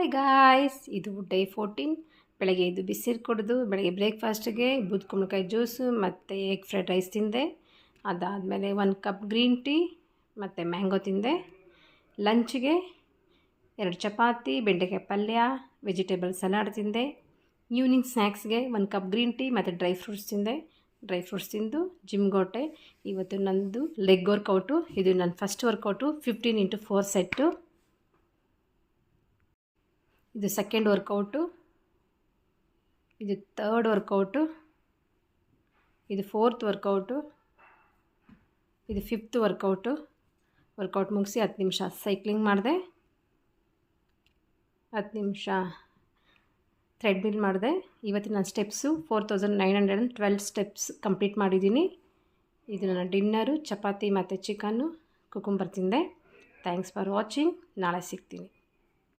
Hi guys, ಇದು day 14. ಬೆಳಗ್ಗೆ ಇದು ಬಿಸಿರು ಕುಡಿದು ಬೆಳಗ್ಗೆ ಬ್ರೇಕ್ಫಾಸ್ಟಿಗೆ ಬೂದ್ ಕುಂಬಳಕಾಯಿ ಜ್ಯೂಸು ಮತ್ತು ಎಗ್ ಫ್ರೈಡ್ ರೈಸ್ ತಿಂದೆ. ಅದಾದಮೇಲೆ 1 ಕಪ್ ಗ್ರೀನ್ ಟೀ ಮತ್ತು ಮ್ಯಾಂಗೋ ತಿಂದೆ. ಲಂಚ್ಗೆ 2 ಚಪಾತಿ, ಬೆಂಡೆಕಾಯಿ ಪಲ್ಯ, ವೆಜಿಟೇಬಲ್ ಸಲಾಡ್ ತಿಂದೆ. ಈವ್ನಿಂಗ್ ಸ್ನ್ಯಾಕ್ಸ್ಗೆ 1 ಕಪ್ ಗ್ರೀನ್ ಟೀ ಮತ್ತು ಡ್ರೈ ಫ್ರೂಟ್ಸ್ ತಿಂದೆ. ಡ್ರೈ ಫ್ರೂಟ್ಸ್ ತಿಂದು ಜಿಮ್ಗೆ ಹೊರಟೆ. ಇವತ್ತು ನನ್ನದು ಲೆಗ್ ವರ್ಕೌಟು. ಇದು ನನ್ನ ಫಸ್ಟ್ ವರ್ಕೌಟು, 15x4 ಸೆಟ್ಟು. ಇದು ಸೆಕೆಂಡ್ ವರ್ಕೌಟು, ಇದು ಥರ್ಡ್ ವರ್ಕೌಟು, ಇದು ಫೋರ್ತ್ ವರ್ಕೌಟು, ಇದು ಫಿಫ್ತ್ ವರ್ಕೌಟು. ವರ್ಕೌಟ್ ಮುಗಿಸಿ 10 ನಿಮಿಷ ಸೈಕ್ಲಿಂಗ್ ಮಾಡಿದೆ, 10 ನಿಮಿಷ ಥ್ರೆಡ್ಮಿಲ್ ಮಾಡಿದೆ. ಇವತ್ತು ನನ್ನ ಸ್ಟೆಪ್ಸು 4912 ಸ್ಟೆಪ್ಸ್ ಕಂಪ್ಲೀಟ್ ಮಾಡಿದ್ದೀನಿ. ಇದು ನನ್ನ ಡಿನ್ನರು, ಚಪಾತಿ ಮತ್ತು ಚಿಕನ್ನು, ಕುಕುಂಬರ್ ತಿಂದೆ. Thanks for watching. ನಾಳೆ ಸಿಗ್ತೀನಿ.